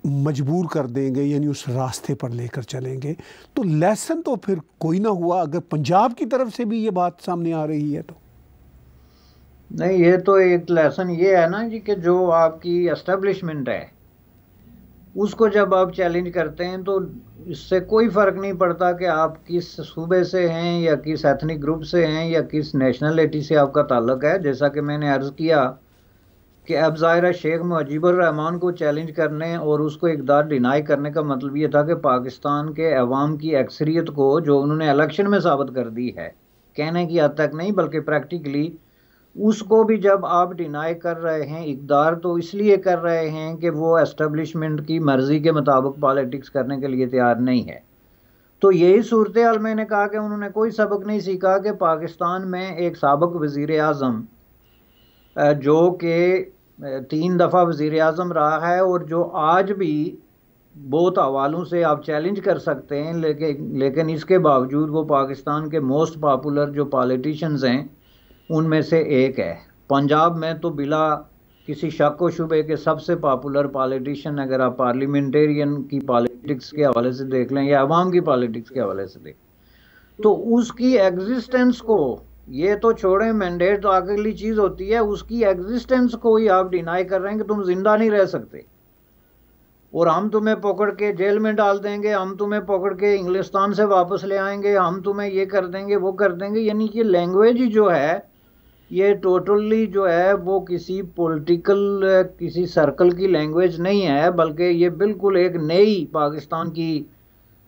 मजबूर कर देंगे, यानी उस रास्ते पर लेकर चलेंगे। तो लेसन तो फिर कोई ना हुआ अगर पंजाब की तरफ से भी ये बात सामने आ रही है तो। नहीं, ये तो एक लेसन ये है ना जी कि जो आपकी एस्टेब्लिशमेंट है उसको जब आप चैलेंज करते हैं तो इससे कोई फ़र्क नहीं पड़ता कि आप किस सूबे से हैं या किस एथनिक ग्रुप से हैं या किस नेशनलिटी से आपका ताल्लुक़ है। जैसा कि मैंने अर्ज़ किया कि अब ज़ाहिर शेख मुजीबुर रहमान को चैलेंज करने और उसको इक़्तिदार डिनाई करने का मतलब ये था कि पाकिस्तान के अवाम की अक्सरियत को जो उन्होंने इलेक्शन में साबित कर दी है, कहने की हद तक नहीं बल्कि प्रैक्टिकली, उसको भी जब आप डिनाई कर रहे हैं इक़्तिदार, तो इसलिए कर रहे हैं कि वो एस्टेब्लिशमेंट की मर्ज़ी के मुताबिक पॉलिटिक्स करने के लिए तैयार नहीं है। तो यही सूरत हाल मैंने कहा कि उन्होंने कोई सबक नहीं सीखा कि पाकिस्तान में एक साबिक़ वज़ीर आज़म जो कि 3 दफ़ा वज़ीर आज़म रहा है और जो आज भी बहुत हवालों से आप चैलेंज कर सकते हैं, लेकिन इसके बावजूद वो पाकिस्तान के मोस्ट पॉपुलर जो पॉलिटिशियंस हैं उनमें से एक है। पंजाब में तो बिला किसी शक व शुबे के सबसे पॉपुलर पॉलिटिशियन अगर आप पार्लियामेंटेरियन की पॉलिटिक्स के हवाले से देख लें या अवाम की पॉलिटिक्स के हवाले से देख, तो उसकी एग्जिस्टेंस को, ये तो छोड़ें मैंडेट तो अगली चीज़ होती है, उसकी एग्जिस्टेंस को ही आप डिनाई कर रहे हैं कि तुम जिंदा नहीं रह सकते और हम तुम्हें पकड़ के जेल में डाल देंगे, हम तुम्हें पकड़ के इंग्लिस्तान से वापस ले आएंगे, हम तुम्हें ये कर देंगे वो कर देंगे। यानी कि लैंग्वेज ही जो है ये टोटली जो है वो किसी पॉलिटिकल किसी सर्कल की लैंग्वेज नहीं है, बल्कि ये बिल्कुल एक नई पाकिस्तान की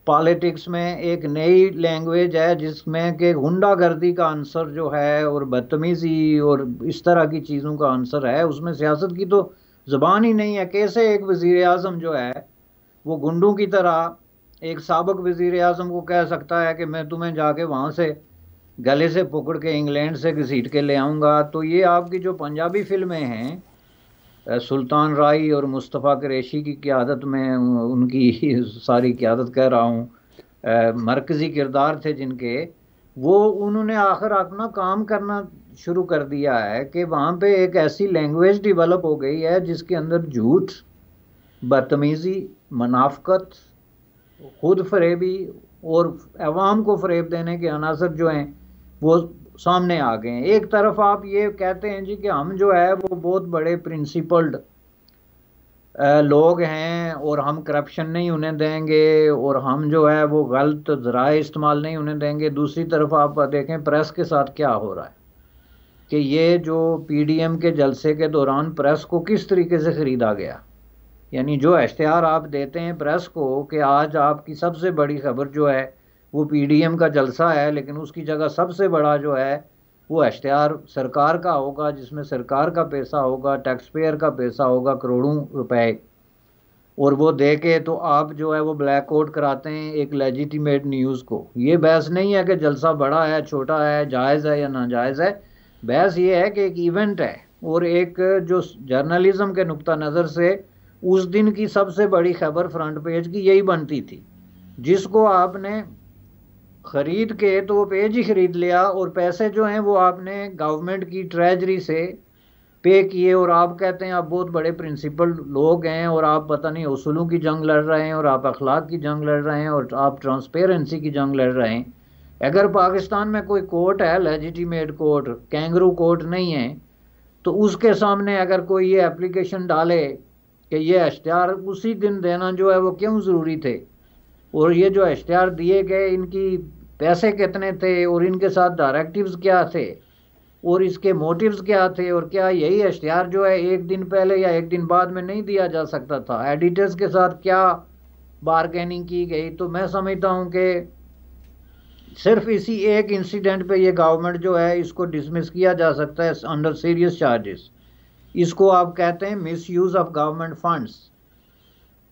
पॉलिटिक्स में एक नई लैंग्वेज है जिसमें कि गुंडागर्दी का आंसर जो है और बदतमीज़ी और इस तरह की चीज़ों का आंसर है। उसमें सियासत की तो ज़बान ही नहीं है। कैसे एक वज़ीर आज़म जो है वो गुंडों की तरह एक साबिक़ वज़ीर आज़म को कह सकता है कि मैं तुम्हें जाके वहाँ से गले से पकड़ के इंग्लैंड से घसीट के ले आऊँगा। तो ये आपकी जो पंजाबी फिल्में हैं सुल्तान राय और मुस्तफ़ा कुरैशी की क़यादत में, उनकी सारी क़यादत कह रहा हूँ, मरकज़ी किरदार थे जिनके, वो उन्होंने आखिर अपना काम करना शुरू कर दिया है कि वहाँ पे एक ऐसी लैंग्वेज डेवलप हो गई है जिसके अंदर झूठ, बदतमीज़ी, मुनाफ़क़त, खुद फरेबी और अवाम को फरेब देने के अनासर जो हैं वो सामने आ गए हैं। एक तरफ आप ये कहते हैं जी कि हम जो है वो बहुत बड़े प्रिंसिपल्ड लोग हैं और हम करप्शन नहीं होने देंगे और हम जो है वो गलत ज़राए इस्तेमाल नहीं होने देंगे। दूसरी तरफ आप देखें प्रेस के साथ क्या हो रहा है कि ये जो PDM के जलसे के दौरान प्रेस को किस तरीके से ख़रीदा गया। यानी जो इश्तिहार आप देते हैं प्रेस को कि आज आपकी सबसे बड़ी खबर जो है वो PDM का जलसा है, लेकिन उसकी जगह सबसे बड़ा जो है वो इश्तिहार सरकार का होगा जिसमें सरकार का पैसा होगा, टैक्स पेयर का पैसा होगा, करोड़ों रुपए, और वो दे के तो आप जो है वो ब्लैक आउट कराते हैं एक लेजिटिमेट न्यूज़ को। ये बहस नहीं है कि जलसा बड़ा है, छोटा है, जायज़ है या नाजायज़ है। बहस ये है कि एक इवेंट है और एक जो जर्नलिज़म के नुक्ता नज़र से उस दिन की सबसे बड़ी खबर फ्रंट पेज की यही बनती थी, जिसको आपने ख़रीद के तो वो पेज ही ख़रीद लिया और पैसे जो हैं वो आपने गवर्नमेंट की ट्रेजरी से पे किए और आप कहते हैं आप बहुत बड़े प्रिंसिपल लोग हैं और आप पता नहीं उसूलों की जंग लड़ रहे हैं और आप अखलाक की जंग लड़ रहे हैं और आप ट्रांसपेरेंसी की जंग लड़ रहे हैं। अगर पाकिस्तान में कोई कोर्ट है, लेजिटिमेट कोर्ट, कैंगरू कोर्ट नहीं है, तो उसके सामने अगर कोई ये एप्लीकेशन डाले कि ये इश्तिहार उसी दिन देना जो है वो क्यों ज़रूरी थे और ये जो इश्तिहार दिए गए इनकी पैसे कितने थे और इनके साथ डायरेक्टिव्स क्या थे, और इसके मोटिव्स क्या थे, और क्या यही इश्तिहार जो है एक दिन पहले या एक दिन बाद में नहीं दिया जा सकता था, एडिटर्स के साथ क्या बारगेनिंग की गई। तो मैं समझता हूँ कि सिर्फ इसी एक इंसिडेंट पे ये गवर्नमेंट जो है इसको डिसमिस किया जा सकता है अंडर सीरियस चार्जेस। इसको आप कहते हैं miss use of government funds,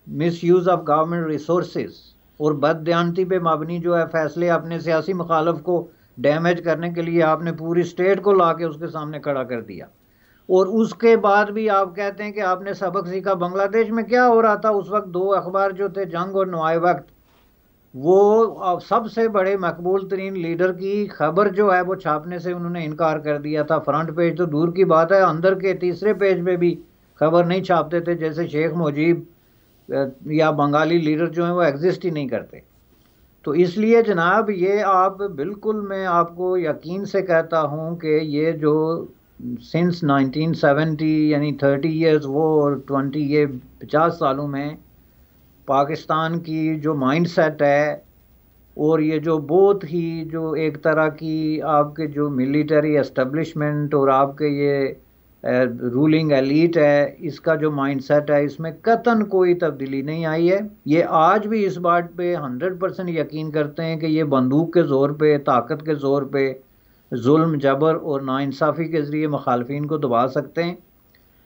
miss use of government resources, और बददियानती पे मबनी जो है फैसले अपने सियासी मुखालफ को डैमेज करने के लिए आपने पूरी स्टेट को ला के उसके सामने खड़ा कर दिया। और उसके बाद भी आप कहते हैं कि आपने सबक सीखा। बांग्लादेश में क्या हो रहा था उस वक्त, दो अखबार जो थे, जंग और नवाए वक्त, वो सबसे बड़े मकबूल तरीन लीडर की खबर जो है वो छापने से उन्होंने इनकार कर दिया था। फ्रंट पेज तो दूर की बात है, अंदर के तीसरे पेज पे भी खबर नहीं छापते थे, जैसे शेख मुजीब या बंगाली लीडर जो हैं वो एग्जिस्ट ही नहीं करते। तो इसलिए जनाब ये आप बिल्कुल, मैं आपको यकीन से कहता हूँ कि ये जो सिंस 1970 यानी 30 इयर्स वो और 20 ये 50 सालों में पाकिस्तान की जो माइंडसेट है, और ये जो बहुत ही जो एक तरह की आपके जो मिलिट्री एस्टेब्लिशमेंट और आपके ये रूलिंग एलीट है, इसका जो माइंडसेट है, इसमें कतन कोई तब्दीली नहीं आई है। ये आज भी इस बात पे 100% यकीन करते हैं कि ये बंदूक के ज़ोर पे, ताकत के ज़ोर पे, जुल्म, जबर और नाइंसाफ़ी के ज़रिए मुखालफिन को दबा सकते हैं।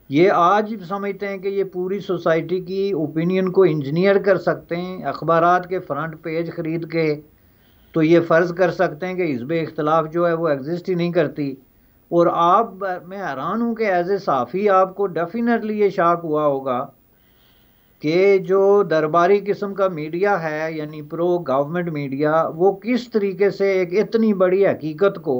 ये आज समझते हैं कि ये पूरी सोसाइटी की ओपिनियन को इंजीनियर कर सकते हैं। अखबारात के फ्रंट पेज ख़रीद के तो ये फ़र्ज़ कर सकते हैं कि हिज़्ब इख्तिलाफ़ जो है वो एग्जिस्ट ही नहीं करती। और आप, मैं हैरान हूँ कि एज ए साफ़ी आपको डेफिनेटली ये शाक हुआ होगा कि जो दरबारी किस्म का मीडिया है, यानी प्रो गवर्नमेंट मीडिया, वो किस तरीके से एक इतनी बड़ी हकीकत को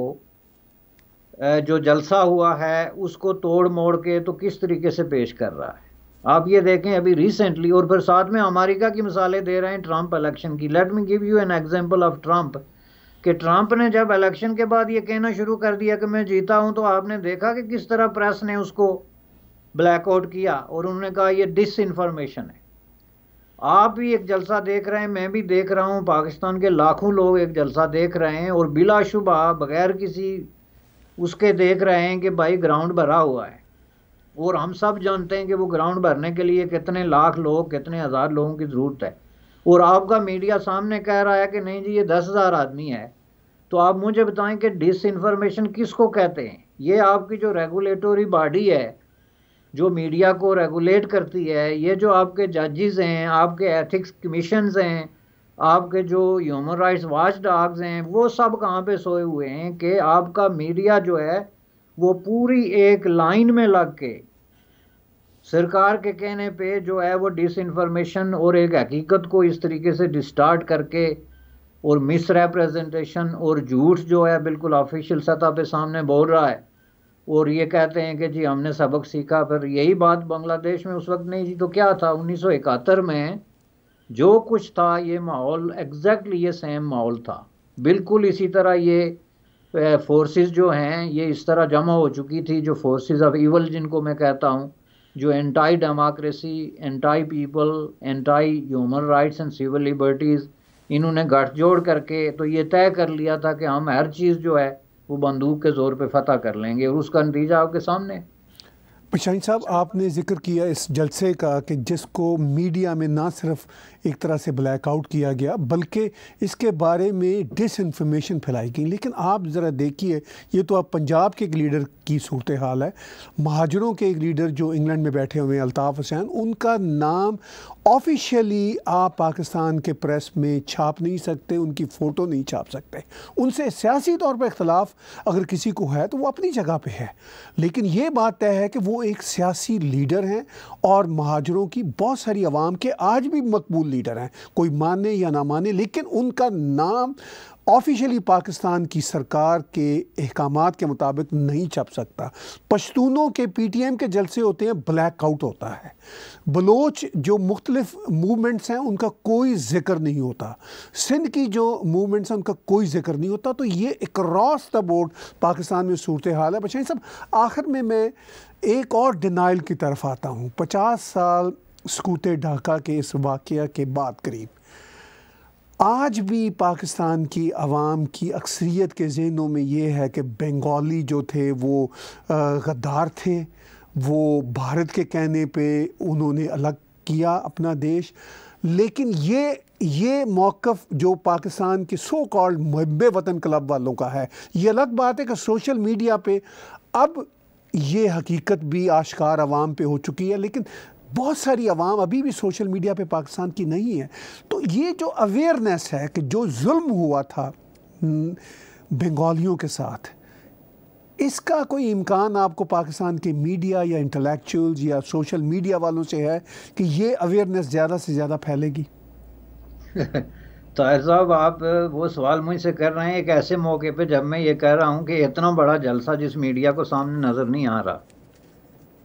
जो जलसा हुआ है उसको तोड़ मोड़ के तो किस तरीके से पेश कर रहा है। आप ये देखें अभी रिसेंटली, और फिर साथ में अमेरिका की मिसालें दे रहे हैं ट्रंप इलेक्शन की। Let me give you an example of Trump, कि ट्रंप ने जब इलेक्शन के बाद ये कहना शुरू कर दिया कि मैं जीता हूं, तो आपने देखा कि किस तरह प्रेस ने उसको ब्लैकआउट किया और उन्होंने कहा ये डिसइंफॉर्मेशन है। आप भी एक जलसा देख रहे हैं, मैं भी देख रहा हूं, पाकिस्तान के लाखों लोग एक जलसा देख रहे हैं, और बिलाशुबा बगैर किसी उसके देख रहे हैं कि भाई ग्राउंड भरा हुआ है। और हम सब जानते हैं कि वो ग्राउंड भरने के लिए कितने लाख लोग, कितने हज़ार लोगों की ज़रूरत है, और आपका मीडिया सामने कह रहा है कि नहीं जी ये 10,000 आदमी है। तो आप मुझे बताएं कि डिसइंफॉर्मेशन किसको कहते हैं? ये आपकी जो रेगुलेटरी बॉडी है जो मीडिया को रेगुलेट करती है, ये जो आपके जजेस हैं, आपके एथिक्स कमीशंस हैं, आपके जो ह्यूमन राइट्स वॉच डॉग्स हैं, वो सब कहाँ पे सोए हुए हैं कि आपका मीडिया जो है वो पूरी एक लाइन में लग के सरकार के कहने पे जो है वो डिसइंफॉर्मेशन और एक हकीकत को इस तरीके से डिस्टार्ट करके और मिस रिप्रेजेंटेशन और झूठ जो है बिल्कुल ऑफिशियल सतह पे सामने बोल रहा है, और ये कहते हैं कि जी हमने सबक सीखा। फिर यही बात बांग्लादेश में उस वक्त नहीं जी, तो क्या था 1971 में जो कुछ था, ये माहौल एग्जैक्टली ये सेम माहौल था। बिल्कुल इसी तरह ये फोर्सेस जो हैं ये इस तरह जमा हो चुकी थी, जो फोर्सेस ऑफ इवल जिनको मैं कहता हूँ, जो anti democracy, anti people, anti human rights and civil liberties, इन्होंने गठजोड़ करके तो ये तय कर लिया था कि हम हर चीज़ जो है वो बंदूक के ज़ोर पे फतह कर लेंगे, और उसका नतीजा आपके सामने। शाहीन साहब, आपने जिक्र किया इस जलसे का कि जिसको मीडिया में ना सिर्फ एक तरह से ब्लैकआउट किया गया बल्कि इसके बारे में डिसइंफॉर्मेशन फैलाई गई। लेकिन आप ज़रा देखिए, ये तो आप पंजाब के एक लीडर की सूरत हाल है। महाजरों के एक लीडर जो इंग्लैंड में बैठे हुए हैं, अल्ताफ़ हुसैन, उनका नाम ऑफिशियली आप पाकिस्तान के प्रेस में छाप नहीं सकते, उनकी फ़ोटो नहीं छाप सकते। उनसे सियासी तौर पर इख्तलाफ अगर किसी को है तो वो अपनी जगह पे है, लेकिन ये बात तय है कि वो एक सियासी लीडर हैं और महाजरों की बहुत सारी आवाम के आज भी मकबूल लीडर हैं, कोई माने या ना माने, लेकिन उनका नाम ऑफिशियली पाकिस्तान की सरकार के अहकामात के मुताबिक नहीं छप सकता। पश्तूनों के PTM के जलसे होते हैं, ब्लैकआउट होता है। बलोच जो मुख्तलिफ मूवमेंट्स हैं उनका कोई जिक्र नहीं होता। सिंध की जो मूवमेंट्स हैं उनका कोई जिक्र नहीं होता। तो ये अक्रॉस द बोर्ड पाकिस्तान में सूरत हाल है। बच्चे सब, आखिर में मैं एक और डिनाइल की तरफ आता हूँ। 50 साल सकूत ढाका के इस वाक़या के बाद करीब आज भी पाकिस्तान की आवाम की अक्सरियत के ज़हनों में ये है कि बंगाली जो थे वो गद्दार थे, वो भारत के कहने पे उन्होंने अलग किया अपना देश। लेकिन ये मौक़िफ़ जो पाकिस्तान के सो कॉल्ड मुहब्बे वतन क्लब वालों का है, ये अलग बात है कि सोशल मीडिया पे अब ये हकीकत भी आश्कार आवाम पे हो चुकी है, लेकिन बहुत सारी आवाम अभी भी सोशल मीडिया पे पाकिस्तान की नहीं है। तो ये जो अवेयरनेस है कि जो जुल्म हुआ था बंगालियों के साथ, इसका कोई इम्कान आपको पाकिस्तान के मीडिया या इंटेलेक्चुअल्स या सोशल मीडिया वालों से है कि ये अवेयरनेस ज़्यादा से ज़्यादा फैलेगी? ताहिर साहब, आप वो सवाल मुझसे कर रहे हैं एक ऐसे मौके पे जब मैं ये कह रहा हूँ कि इतना बड़ा जलसा जिस मीडिया को सामने नज़र नहीं आ रहा,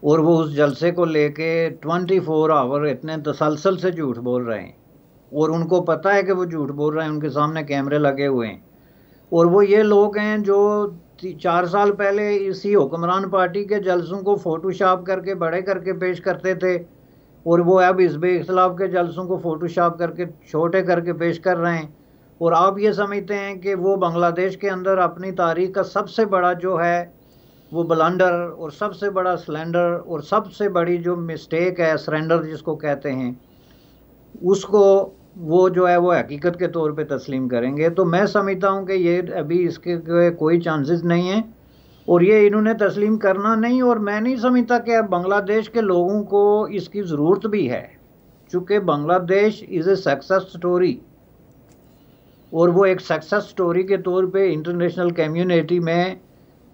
और वो उस जलसे को लेके 24 आवर इतने तसलसल से झूठ बोल रहे हैं, और उनको पता है कि वो झूठ बोल रहे हैं, उनके सामने कैमरे लगे हुए हैं। और वो ये लोग हैं जो 4 साल पहले इसी हुक्मरान पार्टी के जलसों को फ़ोटोशॉप करके बड़े करके पेश करते थे, और वो अब हिज़्ब इख्तिलाफ के जलसों को फ़ोटोशॉप करके छोटे करके पेश कर रहे हैं। और आप ये समझते हैं कि वो बांग्लादेश के अंदर अपनी तारीख का सबसे बड़ा जो है वो ब्लंडर और सबसे बड़ा स्लेंडर और सबसे बड़ी जो मिस्टेक है, सरेंडर जिसको कहते हैं, उसको वो जो है वो हकीकत के तौर पे तस्लीम करेंगे। तो मैं समझता हूँ कि ये अभी इसके कोई चांसेस नहीं है, और ये इन्होंने तस्लीम करना नहीं। और मैं नहीं समझता कि अब बांग्लादेश के लोगों को इसकी ज़रूरत भी है, चूँकि Bangladesh is a success story, और वो एक सक्सेस स्टोरी के तौर पे इंटरनेशनल कम्युनिटी में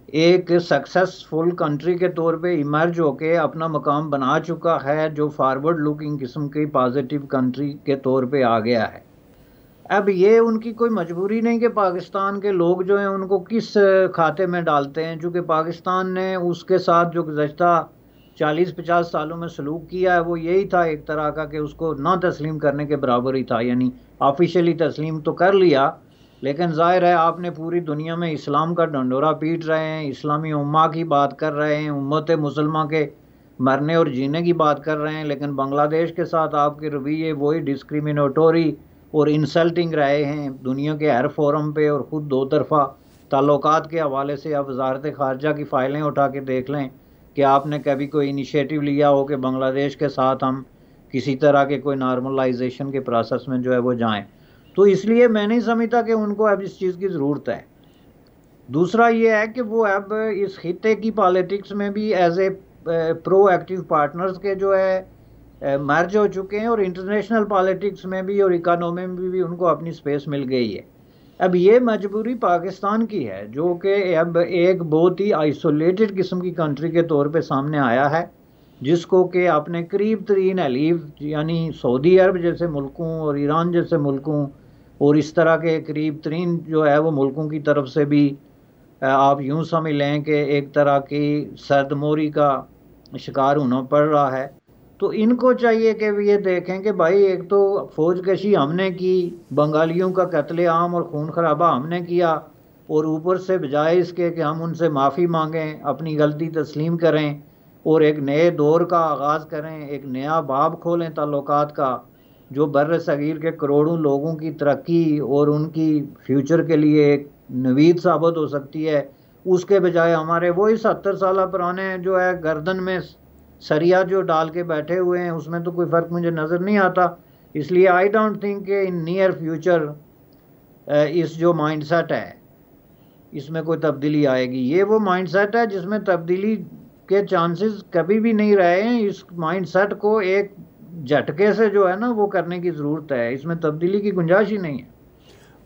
एक सक्सेसफुल कंट्री के तौर पे इमर्ज होके अपना मकाम बना चुका है, जो फॉरवर्ड लुकिंग किस्म की पॉजिटिव कंट्री के तौर पे आ गया है। अब ये उनकी कोई मजबूरी नहीं कि पाकिस्तान के लोग जो हैं उनको किस खाते में डालते हैं, चूँकि पाकिस्तान ने उसके साथ जो गुज़श्ता 40-50 सालों में सलूक किया है वो यही था एक तरह का कि उसको ना तस्लीम करने के बराबर ही था। यानी ऑफिशियली तस्लीम तो कर लिया, लेकिन ज़ाहिर है आपने पूरी दुनिया में इस्लाम का डंडोरा पीट रहे हैं, इस्लामी उम्मा की बात कर रहे हैं, उम्मत मुसलमा के मरने और जीने की बात कर रहे हैं, लेकिन बांग्लादेश के साथ आपके रवैये वही डिस्क्रिमिनेटरी और इंसल्टिंग रहे हैं दुनिया के हर फोरम पे। और ख़ुद दो तरफ़ा ताल्लुकात के हवाले से आप वज़ारत ख़ारजा की फ़ाइलें उठा के देख लें कि आपने कभी कोई इनिशिएटिव लिया हो कि बांग्लादेश के साथ हम किसी तरह के कोई नॉर्मलाइजेशन के प्रोसेस में जो है वो जाएं। तो इसलिए मैं नहीं समझता कि उनको अब इस चीज़ की ज़रूरत है। दूसरा ये है कि वो अब इस खित्ते की पॉलिटिक्स में भी एज ए प्रोएक्टिव पार्टनर्स के जो है मर्ज हो चुके हैं, और इंटरनेशनल पॉलिटिक्स में भी और इकानमी में भी उनको अपनी स्पेस मिल गई है। अब ये मजबूरी पाकिस्तान की है जो कि अब एक बहुत ही आइसोलेटेड किस्म की कंट्री के तौर पे सामने आया है, जिसको कि अपने करीब तरीन हलीफ यानी सऊदी अरब जैसे मुल्कों और ईरान जैसे मुल्कों और इस तरह के करीब तरीन जो है वो मुल्कों की तरफ से भी आप यूँ समझ लें कि एक तरह की सरदमोरी का शिकार होना पड़ रहा है। तो इनको चाहिए कि ये देखें कि भाई एक तो फ़ौज कशी हमने की, बंगालियों का कत्लेआम और खून खराबा हमने किया, और ऊपर से बजाय इसके कि हम उनसे माफ़ी मांगें, अपनी गलती तस्लीम करें और एक नए दौर का आगाज़ करें, एक नया बाब खोलें ताल्लुकात का जो बर्र सगीर के करोड़ों लोगों की तरक्की और उनकी फ्यूचर के लिए एक नवीद साबित हो सकती है, उसके बजाय हमारे वही 70 साल पुराने जो है गर्दन में सरिया जो डाल के बैठे हुए हैं, उसमें तो कोई फ़र्क मुझे नज़र नहीं आता। इसलिए आई डोंट थिंक कि इन नियर फ्यूचर इस जो माइंडसेट है इसमें कोई तब्दीली आएगी। ये वो माइंडसेट है जिसमें तब्दीली के चांसेस कभी भी नहीं रहे हैं। इस माइंडसेट को एक झटके से जो है ना वो करने की ज़रूरत है, इसमें तब्दीली की गुंजाइश ही नहीं है।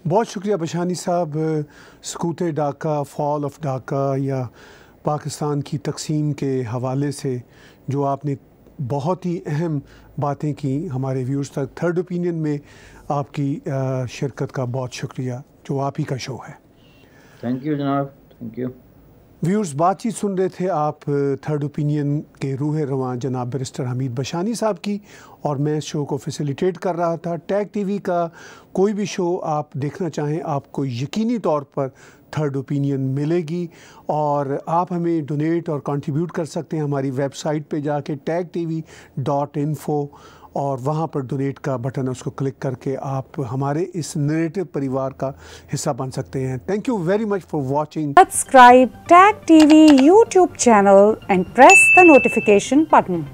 बहुत शुक्रिया बशानी साहब। सकूत डाका, फॉल ऑफ डाका या पाकिस्तान की तकसीम के हवाले से जो आपने बहुत ही अहम बातें की हमारे व्यूअर्स तक, थर्ड ओपिनियन में आपकी शिरकत का बहुत शुक्रिया, जो आप ही का शो है। थैंक यू जनाब, थैंक यू। व्यूअर्स, बातचीत सुन रहे थे आप थर्ड ओपिनियन के रूह रवां जनाब बैरिस्टर हमीद बशानी साहब की, और मैं इस शो को फैसिलिटेट कर रहा था। टैग टीवी का कोई भी शो आप देखना चाहें, आपको यकीनी तौर पर थर्ड ओपिनियन मिलेगी। और आप हमें डोनेट और कंट्रीब्यूट कर सकते हैं हमारी वेबसाइट पे जाके tagtv.info, और वहाँ पर डोनेट का बटन है, उसको क्लिक करके आप हमारे इस नैरेटिव परिवार का हिस्सा बन सकते हैं। Thank you very much for watching. Subscribe Tag TV YouTube channel and press the notification button.